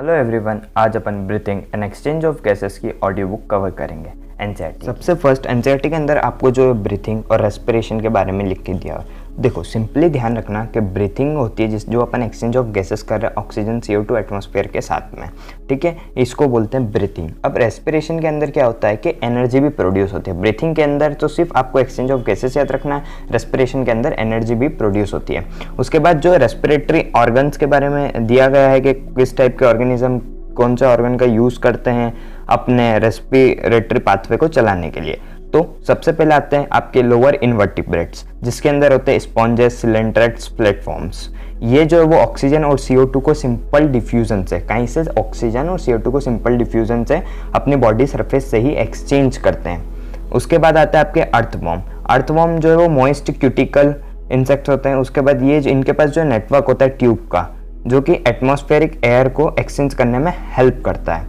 Hello everyone, आज अपन breathing and exchange of gases की ऑडियो बुक कवर करेंगे। एनसीईआरटी सबसे फर्स्ट एनसीईआरटी के अंदर आपको जो ब्रीथिंग और रेस्पिरेशन के बारे में लिख के दिया है। देखो, सिंपली ध्यान रखना कि ब्रीथिंग होती है जो अपन एक्सचेंज ऑफ गैसेस कर रहे हैं ऑक्सीजन CO2 एटमॉस्फेयर के साथ में, ठीक है, इसको बोलते हैं ब्रीथिंग। अब रेस्पिरेशन के अंदर क्या होता है कि एनर्जी भी प्रोड्यूस होती है। ब्रीथिंग के अंदर तो सिर्फ आपको एक्सचेंज ऑफ गैसेस याद रखना है, रेस्पिरेशन के अंदर एनर्जी भी प्रोड्यूस होती है। उसके बाद जो रेस्पिरेटरी ऑर्गन्स के बारे में दिया गया है कि किस टाइप के ऑर्गेनिज्म कौन सा ऑर्गन का यूज करते हैं अपने रेस्पिरेटरी पाथवे को चलाने के लिए। तो सबसे पहले आते हैं आपके लोअर इनवर्टिब्रेट्स, जिसके अंदर होते हैं स्पॉन्जेस, सिलेंट्रेट्स, प्लेटफॉर्म्स। ये जो है वो ऑक्सीजन और CO2 को सिंपल डिफ्यूजन से, कहीं से ऑक्सीजन और CO2 को सिंपल डिफ्यूजन से अपनी बॉडी सरफेस से ही एक्सचेंज करते हैं। उसके बाद आता है आपके अर्थवॉर्म। अर्थवॉर्म जो है वो मॉइस्ट क्यूटिकल इंसेक्ट्स होते हैं। उसके बाद ये इनके पास जो नेटवर्क होता है ट्यूब का, जो कि एटमॉस्फेरिक एयर को एक्सचेंज करने में हेल्प करता है।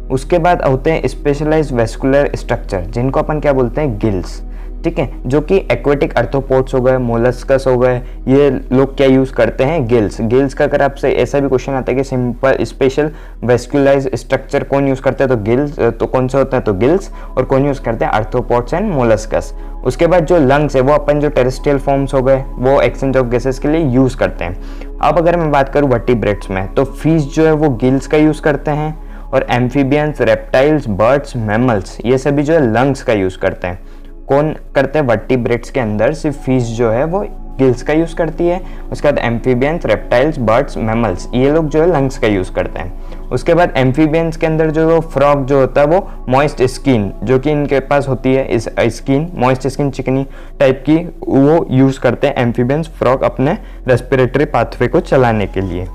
उसके बाद होते हैं स्पेशलाइज्ड वेस्कुलर स्ट्रक्चर, जिनको अपन क्या बोलते हैं, गिल्स, ठीक है, जो कि एक्वेटिक आर्थ्रोपोड्स हो गए, मोलस्कस हो गए, ये लोग क्या यूज करते हैं, गिल्स। गिल्स का अगर आपसे ऐसा भी क्वेश्चन आता है कि सिंपल स्पेशल वेस्कुलाइज्ड स्ट्रक्चर कौन यूज करते हैं, तो गिल्स, तो कौन से होते हैं, तो गिल्स। और कौन यूज करते हैं, आर्थ्रोपोड्स एंड मोलस्कस। उसके बाद जो लंग्स है वो अपन जो टेरेस्ट्रियल फॉर्म्स हो गए वो एक्सचेंज ऑफ गैसेस के लिए यूज करते हैं। अब अगर मैं बात करूँ वर्टिब्रेट्स में, तो फिश जो है वो गिल्स का यूज करते हैं, और एम्फीबियंस, रेप्टाइल्स, बर्ड्स, मैमल्स, ये सभी जो है लंग्स का यूज करते हैं। कौन करते हैं, वर्टिब्रेट्स के अंदर सिर्फ फिश जो है वो गिल्स का यूज करती है। उसके बाद एम्फीबियंस, रेप्टाइल्स, बर्ड्स, मैमल्स, ये लोग जो है लंग्स का यूज करते हैं। उसके बाद एम्फीबियंस के अंदर जो वो फ्रॉग जो होता है वो मॉइस्ट स्किन, जो कि इनके पास होती है इस स्किन, मॉइस्ट स्किन, चिकनी टाइप की, वो यूज करते हैं एम्फीबियंस, फ्रॉग अपने रेस्पिरेटरी पाथवे को चलाने के लिए।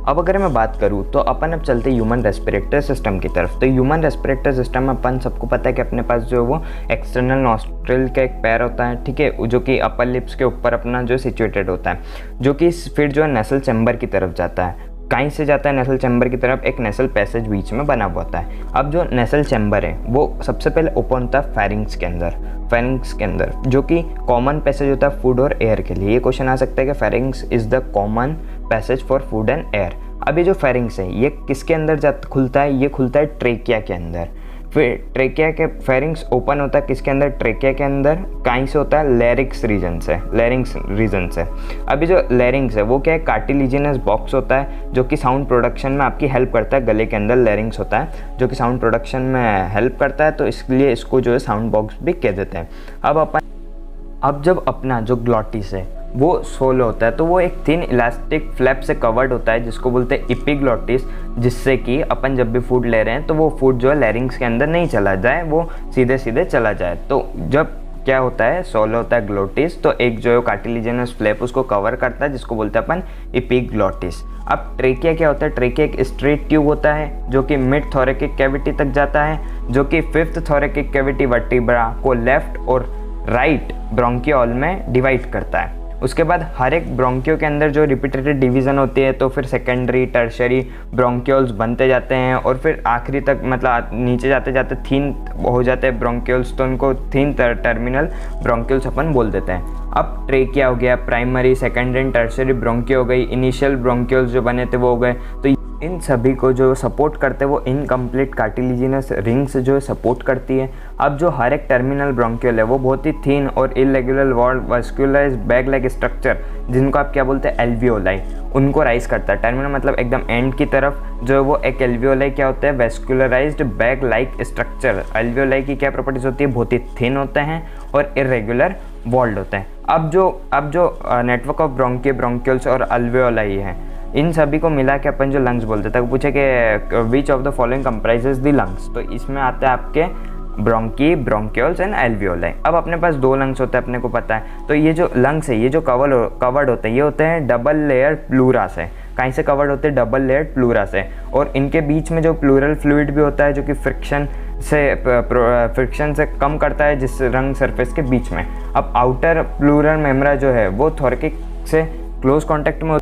अब अगर मैं बात करूँ तो अपन अब चलते ह्यूमन रेस्पिरेटरी सिस्टम की तरफ। तो ह्यूमन रेस्पिरेटरी सिस्टम में अपन सबको पता है कि अपने पास जो है वो एक्सटर्नल नॉस्ट्रिल का एक पैर होता है, ठीक है, जो कि अपर लिप्स के ऊपर अपना जो सिचुएटेड होता है, जो कि फिर जो है नेसल चैम्बर की तरफ जाता है। कहीं से जाता है नेसल चैम्बर की तरफ, एक नेसल पैसेज बीच में बना हुआ होता है। अब जो नेसल चैम्बर है वो सबसे पहले ओपन होता है फेरिंग्स के अंदर, फेरिंग्स के अंदर, जो कि कॉमन पैसेज होता है फूड और एयर के लिए। ये क्वेश्चन आ सकता है कि pharynx is the common passage for food and air. अब ये जो फेरिंग्स है ये किसके अंदर खुलता है, ये खुलता है ट्रेकिया के अंदर। फिर ट्रेकिया के फेरिंग्स ओपन होता है किसके अंदर, ट्रेकिया के अंदर। कहीं से होता है, लैरिंक्स रीजन से, लैरिंक्स रीजन से। अभी जो लैरिंक्स है वो क्या है, कार्टिलेजिनस बॉक्स होता है जो कि साउंड प्रोडक्शन में आपकी हेल्प करता है। गले के अंदर लैरिंक्स होता है जो कि साउंड प्रोडक्शन में हेल्प करता है, तो इसलिए इसको जो है साउंड बॉक्स भी कह देते हैं। अब जब अपना जो ग्लॉटिस है वो सोलो होता है तो वो एक थिन इलास्टिक फ्लैप से कवर्ड होता है, जिसको बोलते हैं एपिग्लॉटिस, जिससे कि अपन जब भी फूड ले रहे हैं तो वो फूड जो है लैरिंग्स के अंदर नहीं चला जाए, वो सीधे सीधे चला जाए। तो जब क्या होता है, सोलो होता है ग्लोटिस, तो एक जो है कार्टिलेजिनस फ्लैप उसको कवर करता है, जिसको बोलते हैं अपन एपिग्लॉटिस। अब ट्रेकिया क्या होता है, ट्रेकिया एक स्ट्रेट ट्यूब होता है जो कि मिड थोरेकिक कैविटी तक जाता है, जो कि फिफ्थ थोरेकिक कैविटी वर्टिब्रा को लेफ्ट और राइट ब्रोंकियोल में डिवाइड करता है। उसके बाद हर एक ब्रोंकियो के अंदर जो रिपीटेटेड डिवीज़न होती है, तो फिर सेकेंडरी, टर्शरी ब्रोंकियोल्स बनते जाते हैं, और फिर आखिरी तक मतलब नीचे जाते जाते थीन हो जाते हैं ब्रोंकियोल्स, तो उनको थीन टर्मिनल ब्रोंकियोल्स अपन बोल देते हैं। अब ट्रेकिया हो गया, प्राइमरी, सेकेंडरी एंड टर्शरी ब्रोंकियो हो गई, इनिशियल ब्रोंकियोल्स जो बने थे वो हो गए। तो इन सभी को जो सपोर्ट करते हैं वो इनकम्प्लीट कार्टिलेजिनस रिंग्स जो है सपोर्ट करती है। अब जो हर एक टर्मिनल ब्रोंकियोल है वो बहुत ही थिन और irregular wall vascularised bag like structure, जिनको आप क्या बोलते हैं, एल्वियोलाई, उनको राइज करता है। टर्मिनल मतलब एकदम एंड की तरफ जो है वो एक एल्वियोलाई क्या होता है, vascularised bag like structure. Alveoli की क्या प्रॉपर्टीज होती है, बहुत ही थिन होते हैं और इरेगुलर वॉल्ड होते हैं। अब जो नेटवर्क ऑफ ब्रोंकियोल्स और एल्वियोलाई है, इन सभी को मिला के अपन जो लंग्स बोलते थे, पूछे कि which of the following comprises the lungs, तो इसमें आते हैं आपके ब्रोंकी, ब्रोंकियोल्स एंड एल्वियोलाई। अब अपने पास दो लंग्स होते हैं, अपने को पता है। तो ये जो लंग्स है, ये जो कवर्ड होते हैं, ये होते हैं डबल लेयर प्लूरा से। कहीं से कवर्ड होते हैं, डबल लेयर प्लूरा से, और इनके बीच में जो प्लूरल फ्लूइड भी होता है जो कि फ्रिक्शन से कम करता है जिस रंग सरफेस के बीच में। अब आउटर प्लूरल मेम्ब्रा जो है वो थोरेकिक से क्लोज कॉन्टैक्ट में,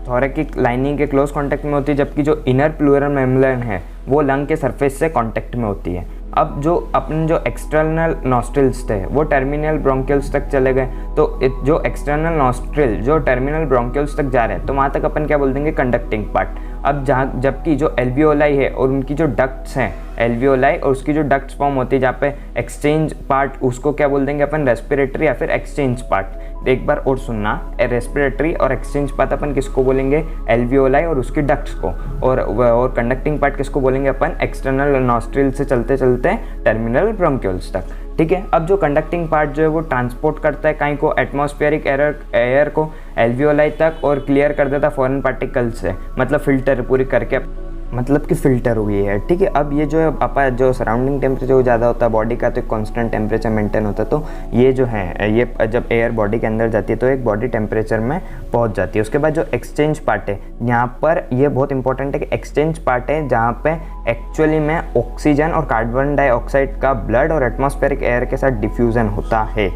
थोरेकिक लाइनिंग के क्लोज कॉन्टैक्ट में होती है, जबकि जो इनर प्लूरल मेम्ब्रेन है वो लंग के सरफेस से कॉन्टैक्ट में होती है। अब जो अपने जो एक्सटर्नल नॉस्ट्रिल्स थे वो टर्मिनल ब्रोंकियल्स तक चले गए, तो जो एक्सटर्नल नॉस्ट्रिल जो टर्मिनल ब्रोंकियल्स तक जा रहे हैं तो वहाँ तक अपन क्या बोल देंगे, कंडक्टिंग पार्ट। अब जहाँ जबकि जो एल्वियोलाई है और उनकी जो डक्ट्स हैं, एल्वियोलाई और उसकी जो डक्ट्स फॉर्म होती है जहाँ पे एक्सचेंज पार्ट, उसको क्या बोल देंगे अपन, रेस्पिरेटरी या फिर एक्सचेंज पार्ट। एक बार और सुनना, रेस्पिरेटरी और एक्सचेंज पार्ट अपन किसको बोलेंगे, एल्वियोलाई और उसकी डक्ट्स को, और कंडक्टिंग पार्ट किसको बोलेंगे अपन, एक्सटर्नल नॉस्ट्रिल से चलते चलते टर्मिनल ब्रोंकियल्स तक। ठीक है, अब जो कंडक्टिंग पार्ट जो है वो ट्रांसपोर्ट करता है कहीं को, एटमॉस्फेरिक एयर को एल्वियोलाई तक और क्लियर कर देता फॉरेन पार्टिकल्स से, मतलब फिल्टर पूरी करके, मतलब कि फ़िल्टर हुई है। ठीक है, अब ये जो है अपा जो सराउंडिंग टेम्परेचर ज़्यादा होता है बॉडी का तो एक कांस्टेंट टेम्परेचर मेंटेन होता है, तो ये जो है ये जब एयर बॉडी के अंदर जाती है तो एक बॉडी टेम्परेचर में पहुंच जाती है। उसके बाद जो एक्सचेंज पार्ट है, यहाँ पर ये बहुत इंपॉर्टेंट है कि एक्सचेंज पार्ट है जहाँ पे एक्चुअली में ऑक्सीजन और कार्बन डाइऑक्साइड का ब्लड और एटमॉस्फेरिक एयर के साथ डिफ्यूज़न होता है।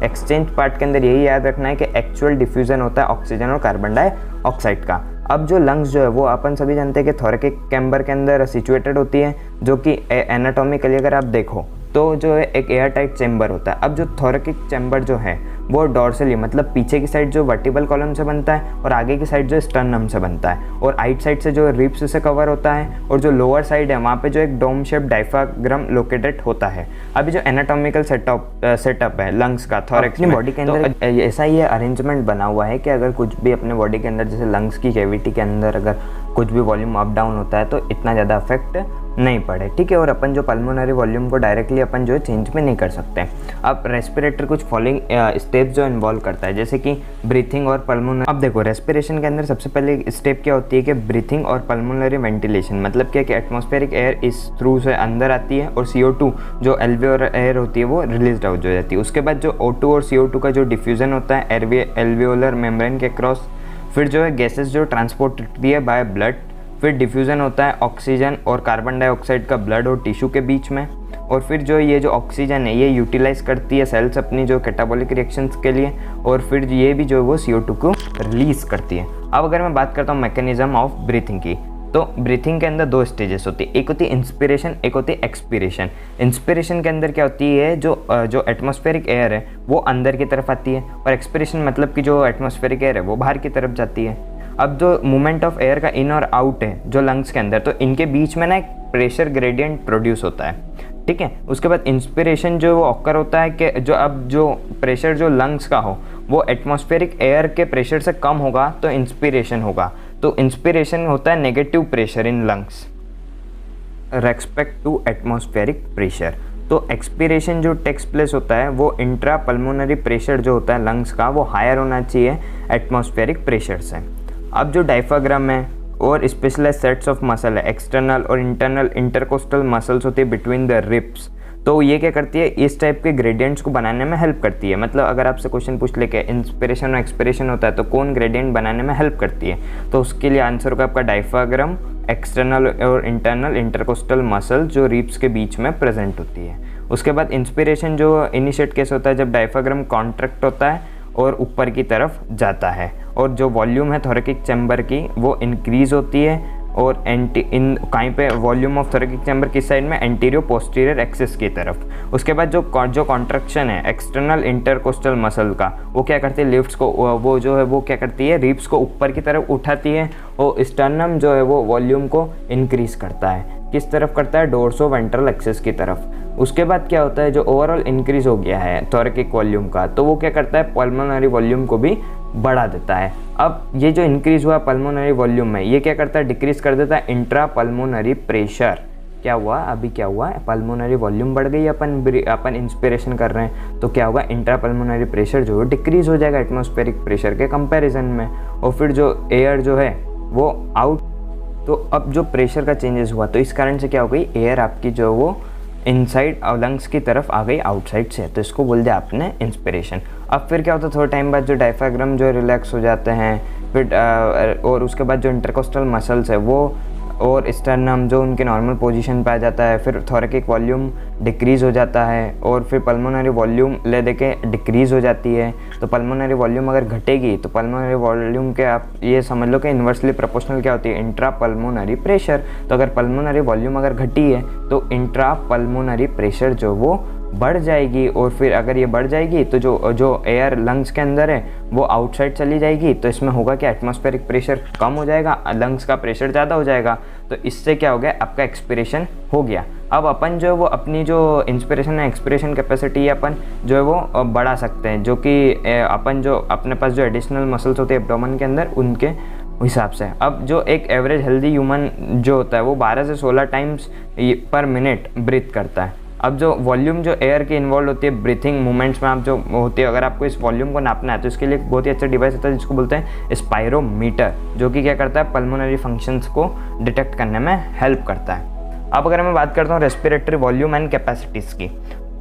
एक्सचेंज पार्ट के अंदर यही याद रखना है कि एक्चुअल डिफ्यूज़न होता है ऑक्सीजन और कार्बन डाइऑक्साइड का। अब जो लंग्स जो है वो अपन सभी जानते हैं कि थोरैकिक चैम्बर के अंदर सिचुएटेड होती है, जो कि एनाटॉमिकली अगर आप देखो तो जो है एक एयर टाइट चैम्बर होता है। अब जो थोरैकिक चैम्बर जो है वो डॉर्सली मतलब पीछे की साइड जो वर्टिबल कॉलम से बनता है और आगे की साइड जो स्टर्नम से बनता है, और आइट साइड से जो रिब्स से कवर होता है, और जो लोअर साइड है वहाँ पे जो एक डोम शेप डायफ्राम लोकेटेड होता है। अभी जो एनाटॉमिकल सेटअप है लंग्स का थोरैक्स में बॉडी के अंदर तो ऐसा ही अरेंजमेंट बना हुआ है कि अगर कुछ भी अपने बॉडी के अंदर जैसे लंग्स की कैविटी के अंदर अगर कुछ भी वॉल्यूम अप डाउन होता है तो इतना ज़्यादा इफेक्ट नहीं पड़े। ठीक है, और अपन जो पल्मोनरी वॉल्यूम को डायरेक्टली अपन जो है चेंज में नहीं कर सकते। अब रेस्पिरेटर कुछ फॉलोइंग स्टेप्स जो इन्वॉल्व करता है, जैसे कि ब्रीथिंग और पल्मोनरी। अब देखो रेस्पिरेशन के अंदर सबसे पहले स्टेप क्या होती है कि ब्रीथिंग और पल्मोनरी वेंटिलेशन, मतलब क्या कि एटमॉस्फेरिक एयर इस थ्रू से अंदर आती है और CO2 जो एल्वियोलर एयर होती है वो रिलीज आउट हो जाती है। उसके बाद जो O2 और CO2 का जो डिफ्यूजन होता है एल्वियोलर मेम्ब्रेन के क्रॉस, फिर जो है गैसेस जो ट्रांसपोर्ट होती है बाय ब्लड, फिर डिफ्यूज़न होता है ऑक्सीजन और कार्बन डाइऑक्साइड का ब्लड और टिश्यू के बीच में, और फिर जो ये जो ऑक्सीजन है ये यूटिलाइज करती है सेल्स अपनी जो कैटाबॉलिक रिएक्शंस के लिए, और फिर ये भी जो है वो CO2 को रिलीज करती है। अब अगर मैं बात करता हूँ मैकेनिज्म ऑफ ब्रीथिंग की, तो ब्रीथिंग के अंदर दो स्टेजेस होती है, एक होती है इंस्पिरेशन, एक होती है एक्सपीरेशन। इंस्पिरेशन के अंदर क्या होती है, जो एटमॉस्फेरिक एयर है वो अंदर की तरफ आती है, और एक्सपीरेशन मतलब कि जो एटमॉस्फेरिक एयर है वो बाहर की तरफ जाती है। अब जो मूवमेंट ऑफ एयर का इन और आउट है जो लंग्स के अंदर, तो इनके बीच में ना एक प्रेशर ग्रेडियंट प्रोड्यूस होता है। ठीक है, उसके बाद इंस्पिरेशन जो वो ऑकर होता है कि जो प्रेशर जो लंग्स का हो वो एटमॉस्फेरिक एयर के प्रेशर से कम होगा तो इंस्पिरेशन होगा। तो इंस्पिरेशन होता है negative pressure in lungs respect to atmospheric pressure. तो एक्सपीरेशन जो टेक्स प्लेस होता है वो इंट्रा पल्मोनरी प्रेशर जो होता है लंग्स का वो हायर होना चाहिए एटमॉस्फेरिक प्रेशर से। अब जो डायफ्राम है और स्पेशलाइज्ड सेट्स ऑफ मसल है, एक्सटर्नल और इंटरनल इंटरकोस्टल मसल्स होती है बिटवीन द रिब्स, तो ये क्या करती है, इस टाइप के ग्रेडियंट्स को बनाने में हेल्प करती है। मतलब अगर आपसे क्वेश्चन पूछ ले कि इंस्पिरेशन और एक्सपिरेशन होता है तो कौन ग्रेडियंट बनाने में हेल्प करती है, तो उसके लिए आंसर होगा आपका डायफ्राम, एक्सटर्नल और इंटरनल इंटरकोस्टल मसल जो रिब्स के बीच में प्रेजेंट होती है। उसके बाद इंस्पिरेशन जो इनिशिएट कैसे होता है, जब डायफ्राम कॉन्ट्रैक्ट होता है और ऊपर की तरफ जाता है, और जो वॉल्यूम है थोरैकिक चैम्बर की वो इंक्रीज होती है, और कहीं पे वॉल्यूम ऑफ थोरैकिक चैम्बर किस साइड में, एंटीरियर पोस्टीरियर एक्सिस की तरफ। उसके बाद जो कॉन्ट्रैक्शन है एक्सटर्नल इंटरकोस्टल मसल का, वो क्या करती है, लिफ्ट्स को वो जो है वो क्या करती है, रिब्स को ऊपर की तरफ उठाती है, और स्टर्नम जो है वो वॉल्यूम को इंक्रीज करता है। किस तरफ करता है, डोर्सो वेंट्रल एक्सिस की तरफ। उसके बाद क्या होता है, जो ओवरऑल इंक्रीज हो गया है थोरैकिक वॉल्यूम का, तो वो क्या करता है, पल्मोनरी वॉल्यूम को भी बढ़ा देता है। अब ये जो इंक्रीज हुआ पल्मोनरी वॉल्यूम में, ये क्या करता है, डिक्रीज कर देता है इंट्रा पल्मोनरी प्रेशर। क्या हुआ, अभी क्या हुआ, पल्मोनरी वॉल्यूम बढ़ गई, अपन इंस्पिरेशन कर रहे हैं तो क्या होगा, इंट्रा पल्मोनरी प्रेशर जो है डिक्रीज हो जाएगा एटमॉस्फेरिक प्रेशर के कंपैरिजन में, और फिर जो एयर जो है वो आउट। तो अब जो प्रेशर का चेंजेस हुआ तो इस कारण से क्या हो गई, एयर आपकी जो वो इनसाइड लंग्स की तरफ आ गई आउटसाइड से, तो इसको बोल दिया आपने इंस्पिरेशन। अब फिर क्या होता है, थोड़ा टाइम बाद जो डायफ्राम जो रिलैक्स हो जाते हैं, फिर और उसके बाद जो इंटरकोस्टल मसल्स है वो और स्टर्नम जो उनके नॉर्मल पोजीशन पे आ जाता है, फिर थोरेकिक वॉल्यूम डिक्रीज़ हो जाता है, और फिर पल्मोनरी वॉल्यूम ले दे के डिक्रीज़ हो जाती है। तो पल्मोनरी वॉल्यूम अगर घटेगी तो पल्मोनरी वॉल्यूम के आप ये समझ लो कि इन्वर्सली प्रोपोर्शनल क्या होती है, इंट्रा पल्मोनरी प्रेशर। तो अगर पल्मोनरी वॉल्यूम अगर घटी है तो इंट्रा पल्मोनरी प्रेशर जो वो बढ़ जाएगी, और फिर अगर ये बढ़ जाएगी तो जो एयर लंग्स के अंदर है वो आउटसाइड चली जाएगी। तो इसमें होगा कि एटमॉस्फेरिक प्रेशर कम हो जाएगा, लंग्स का प्रेशर ज़्यादा हो जाएगा। तो इससे क्या हो गया, आपका एक्सपिरेशन हो गया। अब अपन जो है वो अपनी जो इंस्पिरेशन है एक्सपिरेशन कैपेसिटी अपन जो है वो बढ़ा सकते हैं, जो कि अपन जो अपने पास जो एडिशनल मसल्स होते हैं एब्डोमेन के अंदर उनके हिसाब से। अब जो एक एवरेज हेल्दी ह्यूमन जो होता है वो 12 से 16 टाइम्स पर मिनट ब्रीथ करता है। अब जो वॉल्यूम जो एयर की इन्वॉल्व होती है ब्रीथिंग मूवमेंट्स में आप जो होती है, अगर आपको इस वॉल्यूम को नापना है तो इसके लिए एक बहुत ही अच्छा डिवाइस होता है जिसको बोलते हैं स्पायरोमीटर, जो कि क्या करता है, पल्मोनरी फंक्शंस को डिटेक्ट करने में हेल्प करता है। अब अगर मैं बात करता हूँ रेस्पिरेटरी वॉल्यूम एंड कैपेसिटीज़ की,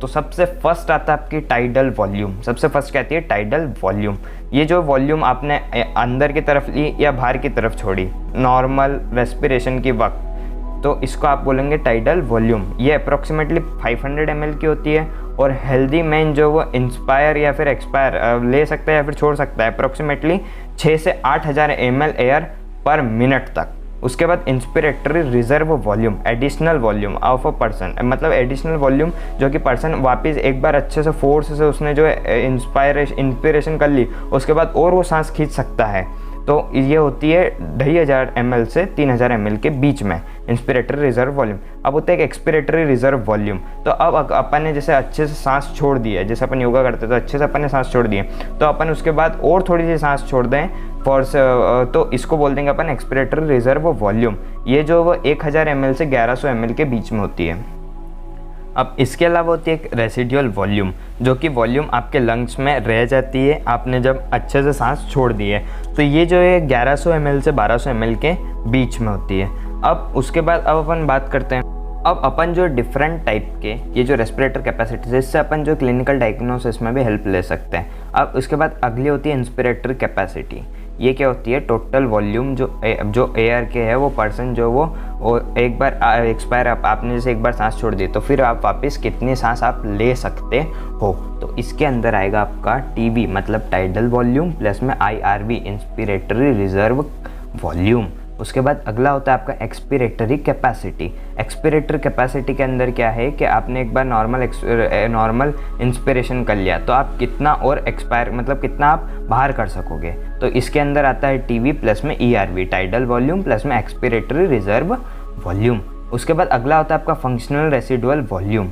तो सबसे फर्स्ट आता है आपकी टाइडल वॉल्यूम। सबसे फर्स्ट कहती है टाइडल वॉल्यूम। ये जो वॉल्यूम आपने अंदर की तरफ ली या बाहर की तरफ छोड़ी नॉर्मल रेस्पिरेशन के वक्त, तो इसको आप बोलेंगे टाइडल वॉल्यूम। ये अप्रॉक्सीमेटली 500 ml की होती है, और हेल्दी मैन जो वो इंस्पायर या फिर एक्सपायर ले सकता है या फिर छोड़ सकता है अप्रॉक्सीमेटली 6 से 8000 ml एयर पर मिनट तक। उसके बाद inspiratory reserve volume, additional volume of a person, मतलब एडिशनल वॉल्यूम जो कि पर्सन वापस एक बार अच्छे से फोर्स से उसने जो इंस्पिरेशन कर ली उसके बाद और वो सांस खींच सकता है। तो ये होती है 2500 ml से 3000 ml के बीच में इंस्पिरेटरी रिजर्व वॉल्यूम। अब होता है एक एक्सपिरेटरी रिजर्व वॉल्यूम। तो अब अपन ने जैसे अच्छे से सांस छोड़ दी है, जैसे अपन योगा करते तो अच्छे से अपन ने सांस छोड़ दी है, तो अपन उसके बाद और थोड़ी सी सांस छोड़ दें तो इसको बोल देंगे अपन एक्सपिरेटरी रिजर्व वॉल्यूम। ये जो 1000 ml से 1100 ml के बीच में होती है। अब इसके अलावा होती है एक रेसिडुअल वॉल्यूम, जो कि वॉल्यूम आपके लंग्स में रह जाती है आपने जब अच्छे से सांस छोड़ दी है। तो ये जो है 1100 ml से 1200 ml के बीच में होती है। अब उसके बाद अब अपन बात करते हैं, अब अपन जो डिफरेंट टाइप के ये जो रेस्पिरेटर कैपेसिटी है इससे अपन जो क्लिनिकल डायग्नोसिस में भी हेल्प ले सकते हैं। अब उसके बाद अगली होती है इंस्पिरेटरी कैपेसिटी। ये क्या होती है, टोटल वॉल्यूम जो एयर के है वो पर्सन जो वो एक बार एक्सपायर आपने जैसे एक बार सांस छोड़ दी तो फिर आप वापस कितनी सांस आप ले सकते हो। तो इसके अंदर आएगा आपका टीवी मतलब टाइडल वॉल्यूम प्लस में IRV इंस्पिरेटरी रिजर्व वॉल्यूम। उसके बाद अगला होता है आपका एक्सपिरेटरी कैपेसिटी। एक्सपिरेटरी कैपेसिटी के अंदर क्या है कि आपने एक बार नॉर्मल इंस्पिरेशन कर लिया तो आप कितना और एक्सपायर मतलब कितना आप बाहर कर सकोगे। तो इसके अंदर आता है टीवी प्लस में ERV टाइडल वॉल्यूम प्लस में एक्सपिरेटरी रिजर्व वॉल्यूम। उसके बाद अगला होता है आपका functional residual volume,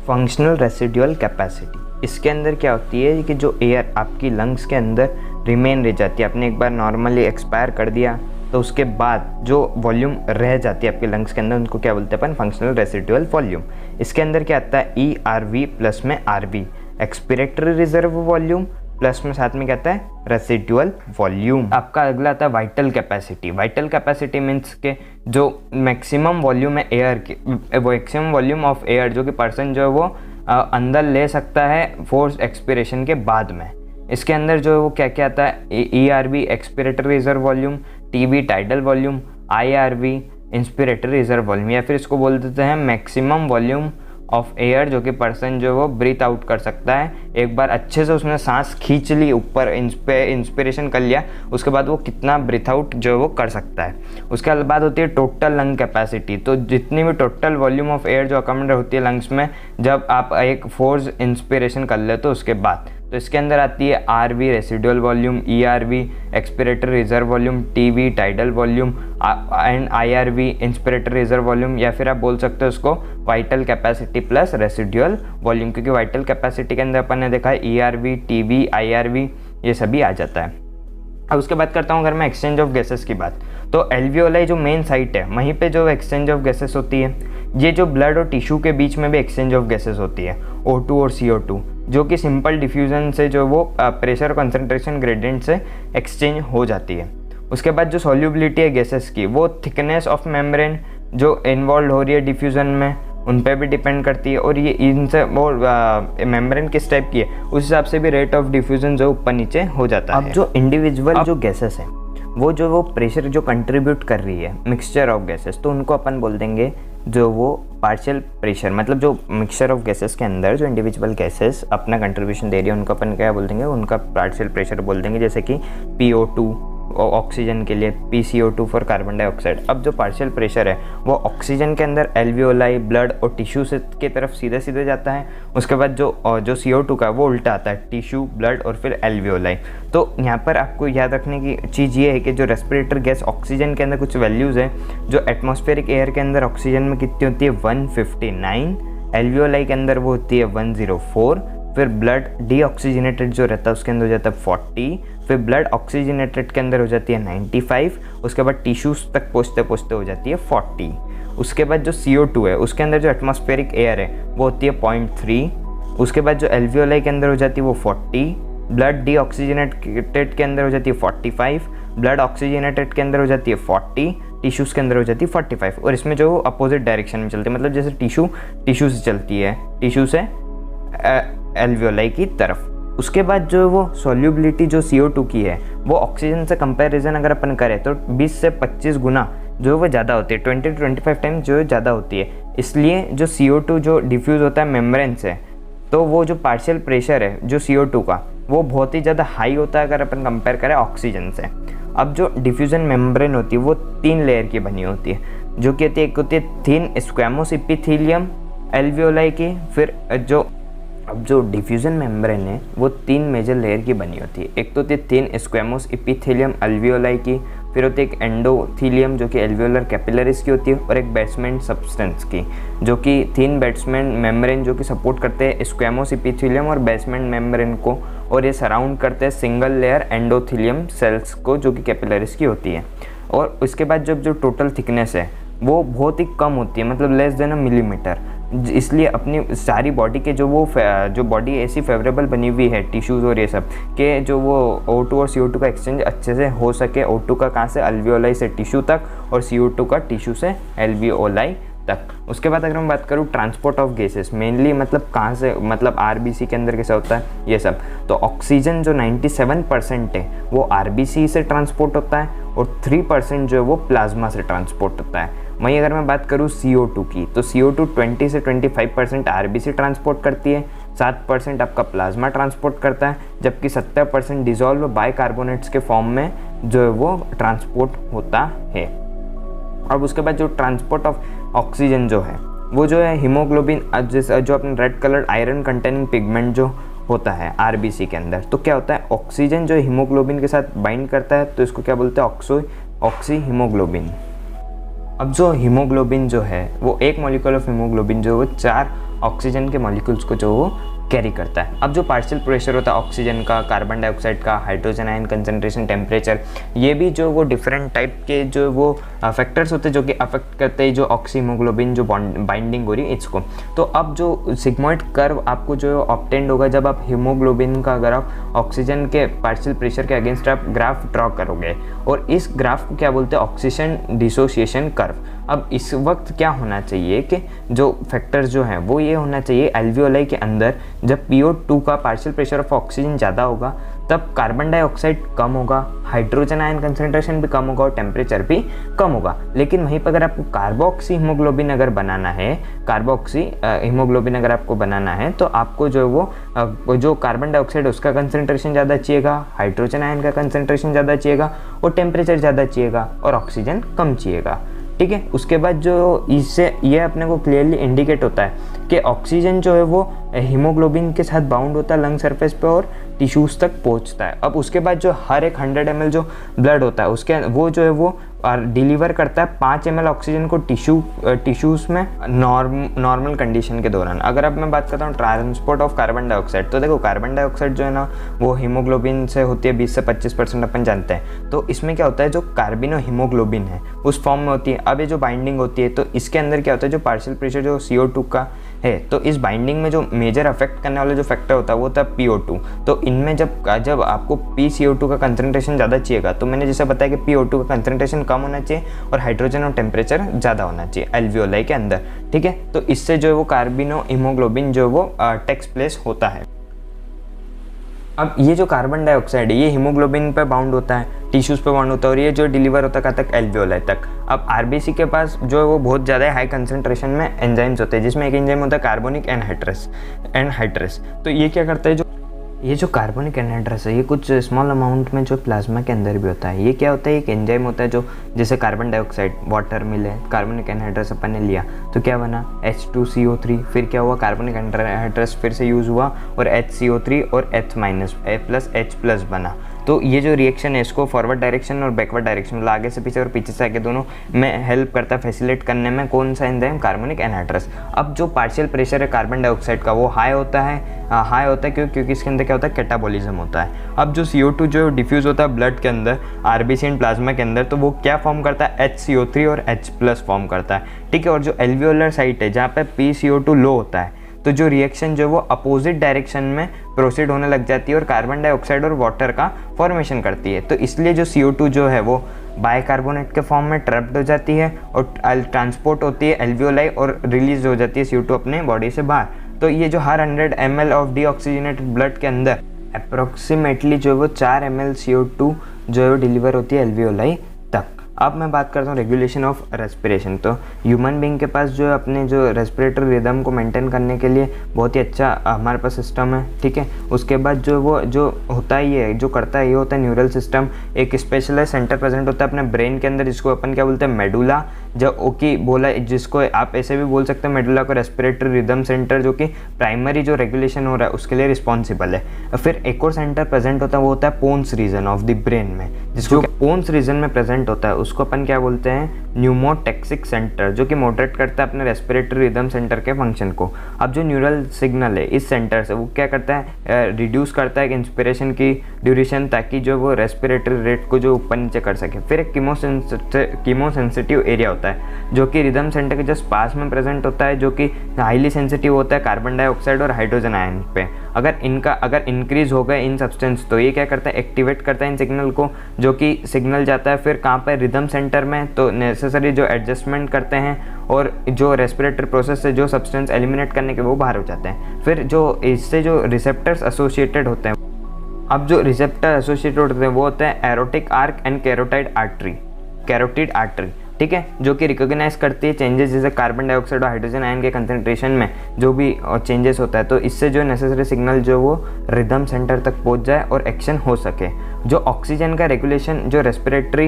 functional residual capacity. इसके अंदर क्या होती है कि जो एयर आपकी लंग्स के अंदर रिमेन रह जाती है, आपने एक बार नॉर्मली एक्सपायर कर दिया तो उसके बाद जो वॉल्यूम रह जाती है आपके लंग्स के अंदर उनको क्या बोलते हैं अपन, फंक्शनल रेसिडुअल वॉल्यूम। इसके अंदर क्या आता है ERV प्लस में RV expiratory reserve volume plus में साथ में क्या आता है रेसिडुअल वॉल्यूम। आपका अगला आता है vital capacity. Vital capacity means के जो मैक्सिमम वॉल्यूम है एयर की, मैक्सिमम वॉल्यूम ऑफ एयर जो कि पर्सन जो है वो अंदर ले सकता है फोर्स एक्सपिरेशन के बाद में। इसके अंदर जो है वो क्या क्या आता है ERV expiratory reserve volume, TB tidal volume, IRV inspiratory reserve volume, या फिर इसको बोल देते हैं मैक्सिमम वॉल्यूम ऑफ एयर जो कि पर्सन जो वो ब्रीथ आउट कर सकता है। एक बार अच्छे से उसने सांस खींच ली ऊपर इंस्पिरेशन कर लिया उसके बाद वो कितना ब्रीथ आउट जो वो कर सकता है। उसके बाद होती है टोटल लंग कैपेसिटी। तो जितनी भी टोटल वॉल्यूम ऑफ एयर जो अकोमोडेट होती है लंग्स में जब आप एक फोर्स इंस्पिरेशन कर ले तो उसके बाद, तो इसके अंदर आती है RV residual volume, ERV expiratory reserve volume, TB tidal volume and IRV inspiratory reserve volume, या फिर आप बोल सकते हो उसको vital capacity plus residual volume, क्योंकि वाइटल कैपेसिटी के अंदर अपन ने देखा है ERV, TB, IRV ये सभी आ जाता है। अब उसके बाद करता हूँ अगर मैं एक्सचेंज ऑफ गैसेस की बात, तो एल्वियोलाई जो मेन साइट है वहीं पे जो एक्सचेंज ऑफ गैसेस होती है, ये जो ब्लड और टिश्यू के बीच में भी एक्सचेंज ऑफ गैसेस होती है O2 और CO2, जो कि सिंपल डिफ्यूजन से जो वो प्रेशर कंसंट्रेशन ग्रेडियंट से एक्सचेंज हो जाती है। उसके बाद जो सॉल्युबिलिटी है गैसेस की वो थिकनेस ऑफ मेम्ब्रेन जो इन्वॉल्व हो रही है डिफ्यूजन में उन पे भी डिपेंड करती है, और ये इनसे वो मेम्ब्रेन किस टाइप की है उस हिसाब से भी रेट ऑफ डिफ्यूजन जो ऊपर नीचे हो जाता है। अब जो इंडिविजुअल जो गैसेस हैं वो जो वो प्रेशर जो कंट्रीब्यूट कर रही है मिक्सचर ऑफ गैसेस, तो उनको अपन बोल देंगे जो वो पार्शियल प्रेशर, मतलब जो मिक्सचर ऑफ गैसेस के अंदर जो इंडिविजुअल गैसेस अपना कंट्रीब्यूशन दे रही है उनको अपन क्या बोल देंगे, उनका पार्शियल प्रेशर बोल देंगे। जैसे कि PO2 ऑक्सीजन के लिए, PCO2 फॉर कार्बन डाइऑक्साइड। अब जो पार्शियल प्रेशर है वो ऑक्सीजन के अंदर एल्वियोलाई, ब्लड और टिश्यू से के तरफ सीधे सीधे जाता है। उसके बाद जो CO2 का वो उल्टा आता है, टिश्यू, ब्लड और फिर एल्वियोलाई। तो यहाँ पर आपको याद रखने की चीज़ ये है कि जो रेस्पिरेटर गैस ऑक्सीजन के अंदर कुछ वैल्यूज़ हैं, जो एटमॉस्फेरिक एयर के अंदर ऑक्सीजन में कितनी होती है 159, एल्वियोलाई के अंदर वो होती है 104, फिर ब्लड डीऑक्सीजनेटेड जो रहता है उसके अंदर हो जाता है 40, फिर ब्लड ऑक्सीजनेटेड के अंदर हो जाती है 95, उसके बाद टिश्यूज़ तक पहुँचते पहुँचते हो जाती है 40। उसके बाद जो CO2 है उसके अंदर जो एटमॉस्फेरिक एयर है वो होती है 0.3, उसके बाद जो एल्वियोलाई के अंदर हो जाती है वो 40, ब्लड डीऑक्सीजनेटेड के अंदर हो जाती है 45, ब्लड ऑक्सीजनेटेड के अंदर हो जाती है 40, टिश्यूज़ के अंदर हो जाती है 45। और इसमें जो अपोजिट डायरेक्शन में चलती है, मतलब जैसे टिश्यू से चलती है, टिश्यू से एल्वियोलाई की तरफ। उसके बाद जो वो सॉल्युबिलिटी जो CO2 की है वो ऑक्सीजन से कंपैरिजन अगर अपन करें तो 20 से 25 गुना जो वो ज़्यादा होती है, 20 to 25 टाइम्स जो ज़्यादा होती है। इसलिए जो CO2 जो डिफ्यूज़ होता है मेम्ब्रेन से, तो वो जो पार्शियल प्रेशर है जो CO2 का वो बहुत ही ज़्यादा हाई होता है अगर अपन कंपेयर करें ऑक्सीजन से। अब जो डिफ्यूज़न मेम्ब्रेन होती है वो 3 लेयर की बनी होती है, जो कि एक होती है थिन स्क्वैमोस एपिथेलियम एल्वियोलाई की। फिर अब जो डिफ्यूज़न मेम्ब्रेन है वो 3 मेजर लेयर की बनी होती है। एक तो होती है थिन स्क्वैमोस एपिथेलियम एल्वियोलाई की, फिर होती है एक एंडोथीलियम जो कि एल्वियोलर कैपिलरीज की होती है, और एक बेसमेंट सब्सटेंस की जो कि थिन बेसमेंट मेम्ब्रेन जो कि सपोर्ट करते हैं स्क्वैमोस एपिथेलियम और बेसमेंट मेम्ब्रेन को, और ये सराउंड करते हैं सिंगल लेयर एंडोथीलियम सेल्स को जो कि कैपिलरीज की होती है। और उसके बाद जब जो टोटल थिकनेस है वो बहुत ही कम होती है, मतलब लेस देन 1 मिलीमीटर। इसलिए अपनी सारी बॉडी के जो बॉडी ऐसी फेवरेबल बनी हुई है टिश्यूज़ और ये सब के जो वो O2 और CO2 का एक्सचेंज अच्छे से हो सके। O2 का कहाँ से, अल्वियोलाई से टिश्यू तक, और CO2 का टिश्यू से एल्वियोलाई तक। उसके बाद अगर मैं बात करूँ ट्रांसपोर्ट ऑफ गैसेस, मेनली मतलब कहाँ से, मतलब RBC के अंदर कैसा होता है ये सब। तो ऑक्सीजन जो 97% है वो RBC से ट्रांसपोर्ट होता है, और 3% जो है वो प्लाज्मा से ट्रांसपोर्ट होता है। वहीं अगर मैं बात करूँ CO2 की, तो CO2 20 से 25% RBC ट्रांसपोर्ट करती है, 7% आपका प्लाज्मा ट्रांसपोर्ट करता है, जबकि 70% डिजॉल्व बाइकार्बोनेट्स के फॉर्म में जो है वो ट्रांसपोर्ट होता है। अब उसके बाद जो ट्रांसपोर्ट ऑफ ऑक्सीजन जो है वो जो है हीमोग्लोबिन, जो अपने red coloured iron containing pigment जो होता है RBC के अंदर, तो क्या होता है ऑक्सीजन जो हीमोग्लोबिन के साथ बाइंड करता है, तो इसको क्या बोलते हैं ऑक्सी हीमोग्लोबिन। अब जो हीमोग्लोबिन जो है वो एक मॉलिक्यूल ऑफ हीमोग्लोबिन जो वो 4 ऑक्सीजन के मॉलिक्यूल्स को जो वो कैरी करता है। अब जो पार्शियल प्रेशर होता है ऑक्सीजन का, कार्बन डाइऑक्साइड का, हाइड्रोजन आयन कंसंट्रेशन, टेम्परेचर, ये भी जो वो डिफरेंट टाइप के जो वो फैक्टर्स होते हैं जो कि अफेक्ट करते हैं जो ऑक्सी हीमोग्लोबिन जो बाइंडिंग हो रही है इसको। तो अब जो सिग्मोइड कर्व आपको जो ऑब्टेंड होगा जब आप हीमोग्लोबिन का अगर आप ऑक्सीजन के पार्शियल प्रेशर के अगेंस्ट आप ग्राफ ड्रॉ करोगे, और इस ग्राफ को क्या बोलते हैं ऑक्सीजन डिसोसिएशन कर्व। अब इस वक्त क्या होना चाहिए कि जो फैक्टर्स जो हैं वो ये होना चाहिए एल्वियोलाई के अंदर जब PO2 का पार्शियल प्रेशर ऑफ ऑक्सीजन ज़्यादा होगा तब कार्बन डाइऑक्साइड कम होगा, हाइड्रोजन आयन कंसंट्रेशन भी कम होगा और टेम्परेचर भी कम होगा। लेकिन वहीं पर अगर आपको कार्बोक्सी हीमोग्लोबिन अगर बनाना है, कार्बोक्सी हीमोग्लोबिन अगर आपको बनाना है, तो आपको जो वो जो कार्बन डाइऑक्साइड उसका कंसंट्रेशन ज़्यादा चाहिएगा, हाइड्रोजन आयन का कंसंट्रेशन ज़्यादा चाहिएगा और टेम्परेचर ज़्यादा चाहिएगा और ऑक्सीजन कम चाहिएगा। ठीक है। उसके बाद जो इससे ये अपने को क्लियरली इंडिकेट होता है कि ऑक्सीजन जो है वो हीमोग्लोबिन के साथ बाउंड होता है लंग सरफेस पे और टिश्यूज़ तक पहुंचता है। अब उसके बाद जो हर एक 100 ml जो ब्लड होता है उसके वो जो है वो डिलीवर करता है 5 ml ऑक्सीजन को टिश्यूज़ में नॉर्मल कंडीशन के दौरान। अगर अब मैं बात करता हूँ ट्रांसपोर्ट ऑफ कार्बन डाइऑक्साइड, तो देखो कार्बन डाइऑक्साइड जो है ना वो हीमोग्लोबिन से होती है 20 से 25% अपन जानते हैं। तो इसमें क्या होता है जो कार्बिनो हीमोग्लोबिन है उस फॉर्म में होती है। अब ये जो बाइंडिंग होती है तो इसके अंदर क्या होता है जो पार्शियल प्रेशर जो CO2 का है, तो इस बाइंडिंग में जो मेजर अफेक्ट करने वाला जो फैक्टर होता है वो होता है PO2। तो इनमें जब आपको PCO2 का कंसंट्रेशन ज़्यादा चाहिएगा, तो मैंने जैसे बताया कि PO2 का कंसंट्रेशन कम होना चाहिए और हाइड्रोजन और टेम्परेचर ज़्यादा होना चाहिए एल्वियोलाई के अंदर। ठीक है, तो इससे जो है वो कार्बिनो हीमोग्लोबिन जो है वो टेक्स प्लेस होता है। अब ये जो कार्बन डाइऑक्साइड है ये हीमोग्लोबिन पे बाउंड होता है, टिश्यूज़ पे बाउंड होता है, और ये जो डिलीवर होता है कहाँ तक, एल्वियोलाई तक। अब आरबीसी के पास जो है वो बहुत ज़्यादा हाई कंसंट्रेशन में एंजाइम्स होते हैं, जिसमें एक एंजाइम होता है कार्बोनिक एनहाइड्रेस। तो ये क्या करता है, ये जो कार्बोनिक एनहाइड्रेस है ये कुछ स्मॉल अमाउंट में जो प्लाज्मा के अंदर भी होता है। ये क्या होता है, एक एंजाइम होता है जो जैसे कार्बन डाइऑक्साइड, वाटर मिले, कार्बोनिक एनहाइड्रेस अपन ने लिया तो क्या बना, H2CO3, फिर क्या हुआ, कार्बोनिक एनहाइड्रेस फिर से यूज़ हुआ और HCO3 और H- बना। तो ये जो रिएक्शन है इसको फॉरवर्ड डायरेक्शन और बैकवर्ड डायरेक्शन, मतलब आगे से पीछे और पीछे से आगे दोनों में हेल्प करता है, फैसिलिटेट करने में। कौन सा एंजाइम, कार्बोनिक एनहाइड्रेस। अब जो पार्शियल प्रेशर है कार्बन डाइऑक्साइड का वो हाई होता है क्योंकि इसके अंदर क्या होता है, कैटाबॉलिज्म होता है। अब जो CO2 जो डिफ्यूज़ होता है ब्लड के अंदर, आरबीसी एंड प्लाज्मा के अंदर, तो वो क्या फॉर्म करता है, HCO3 और H+ फॉर्म करता है, ठीक है। और जो एल्वियोलर साइट है जहाँ पे PCO2 लो होता है, तो जो रिएक्शन जो वो अपोजिट डायरेक्शन में प्रोसीड होने लग जाती है और कार्बन डाइऑक्साइड और वाटर का फॉर्मेशन करती है। तो इसलिए जो CO2 जो है वो बाइकार्बोनेट के फॉर्म में ट्रैप्ड हो जाती है और ट्रांसपोर्ट होती है एल्वियोलाई और रिलीज हो जाती है CO2 अपने बॉडी से बाहर। तो ये जो हर 100 ml ऑफ डीऑक्सीजनेटेड ब्लड के अंदर अप्रोक्सीमेटली जो है वो 4 ml CO2 जो है वो डिलीवर होती है एल्वियोलाई तक। अब मैं बात करता हूँ रेगुलेशन ऑफ रेस्पिरेशन। तो ह्यूमन बीइंग के पास जो अपने जो रेस्पिरेटरी रिदम को मेंटेन करने के लिए बहुत ही अच्छा हमारे पास सिस्टम है, ठीक है। उसके बाद जो वो जो होता है ये जो करता है ये होता है न्यूरल सिस्टम। एक स्पेशलाइज सेंटर प्रेजेंट होता है अपने ब्रेन के अंदर, जिसको अपन क्या बोलते हैं, मेडुला, जो ओकी बोला, जिसको आप ऐसे भी बोल सकते हैं मेडुला को रेस्पिरेटरी रिदम सेंटर, जो कि प्राइमरी जो रेगुलेशन हो रहा है उसके लिए रिस्पॉन्सिबल है। फिर एक और सेंटर प्रेजेंट होता है, वो होता है pons region of the brain में, जिसको पोन्स रीजन में प्रेजेंट होता है उसको अपन क्या बोलते हैं, न्यूमोटेक्सिक सेंटर, जो कि मॉडरेट करता है अपने रेस्पिरेटरी रिदम सेंटर के फंक्शन को। अब जो न्यूरल सिग्नल है इस सेंटर से वो क्या करता है, रिड्यूस करता है इंस्पिरेशन की ड्यूरेशन, ताकि जो वो रेस्पिरेटरी रेट को जो ऊपर नीचे कर सके। फिर एक कीमोसेंसिटिव एरिया होता है जो कि रिदम सेंटर के जस्ट पास में प्रेजेंट होता है, जो कि हाईली सेंसिटिव होता है कार्बन डाइऑक्साइड और हाइड्रोजन आयन पे। अगर इंक्रीज हो गए इन सब्सटेंस तो ये क्या करता है, एक्टिवेट करता है इन सिग्नल को, जो कि सिग्नल जाता है फिर कहाँ पर, रिदम सेंटर में। तो नेसेसरी जो एडजस्टमेंट करते हैं और जो रेस्पिरेटरी प्रोसेस से जो सब्सटेंस एलिमिनेट करने के वो बाहर हो जाते हैं। फिर जो इससे जो रिसेप्टर्स एसोसिएटेड होते हैं, अब जो रिसेप्टर एसोसिएटेड होते हैं वो होते हैं aortic arch and carotid artery, ठीक है, जो कि रिकॉग्नाइज करती है चेंजेस जैसे कार्बन डाइऑक्साइड और हाइड्रोजन आयन के कंसंट्रेशन में जो भी चेंजेस होता है। तो इससे जो नेसेसरी सिग्नल जो वो रिदम सेंटर तक पहुंच जाए और एक्शन हो सके। जो ऑक्सीजन का रेगुलेशन, जो रेस्पिरेटरी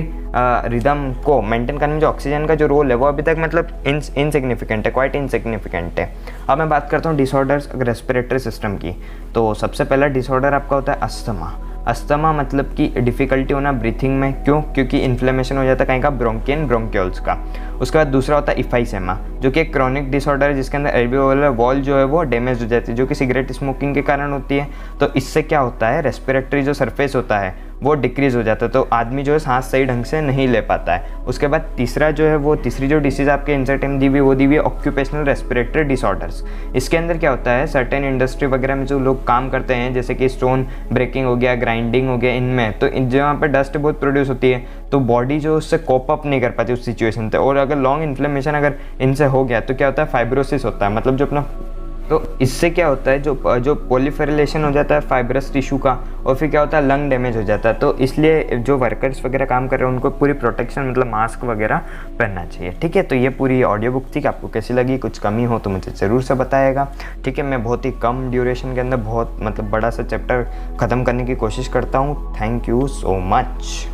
रिदम को मेंटेन करने में जो ऑक्सीजन का जो रोल है वो अभी तक मतलब इनसिग्निफिकेंट है, क्वाइट इनसिग्निफिकेंट है। अब मैं बात करता हूँ डिसऑर्डर्स रेस्पिरेटरी सिस्टम की। तो सबसे पहला डिसऑर्डर आपका होता है अस्थमा, मतलब कि डिफ़िकल्टी होना ब्रीथिंग में। क्यों? क्योंकि इन्फ्लेमेशन हो जाता है कहीं का, ब्रोंकियन ब्रोंक्योल्स का। उसके बाद दूसरा होता है इफाइसेमा, जो कि एक क्रॉनिक डिसऑर्डर है जिसके अंदर एल्वियोलर वॉल जो है वो डैमेज हो जाती है, जो कि सिगरेट स्मोकिंग के कारण होती है। तो इससे क्या होता है, रेस्पिरेटरी जो सरफेस होता है वो डिक्रीज़ हो जाता है, तो आदमी जो है सांस सही ढंग से नहीं ले पाता है। उसके बाद तीसरा जो है वो तीसरी जो डिसीज़ आपके इंसर्ट में दी हुई वो दी हुई है ऑक्यूपेशनल रेस्पिरेटरी डिसऑर्डर्स। इसके अंदर क्या होता है, सर्टेन इंडस्ट्री वगैरह में जो लोग काम करते हैं जैसे कि स्टोन ब्रेकिंग हो गया, ग्राइंडिंग हो गया, इनमें तो जहाँ पर डस्ट बहुत प्रोड्यूस होती है तो बॉडी जो उससे कोप अप नहीं कर पाती उस सिचुएशन से। और अगर लॉन्ग इन्फ्लेमेशन अगर इनसे हो गया तो क्या होता है, फाइब्रोसिस होता है, मतलब जो अपना, तो इससे क्या होता है जो प्रोलिफरेशन हो जाता है फाइब्रस टिश्यू का, और फिर क्या होता है, लंग डैमेज हो जाता है। तो इसलिए जो वर्कर्स वगैरह काम कर रहे हैं उनको पूरी प्रोटेक्शन मतलब मास्क वगैरह पहनना चाहिए, ठीक है। तो ये पूरी ऑडियो बुक थी, आपको कैसी लगी, कुछ कमी हो तो मुझे ज़रूर से बताएगा, ठीक है। मैं बहुत ही कम ड्यूरेशन के अंदर बहुत मतलब बड़ा सा चैप्टर ख़त्म करने की कोशिश करता हूँ। Thank you so much.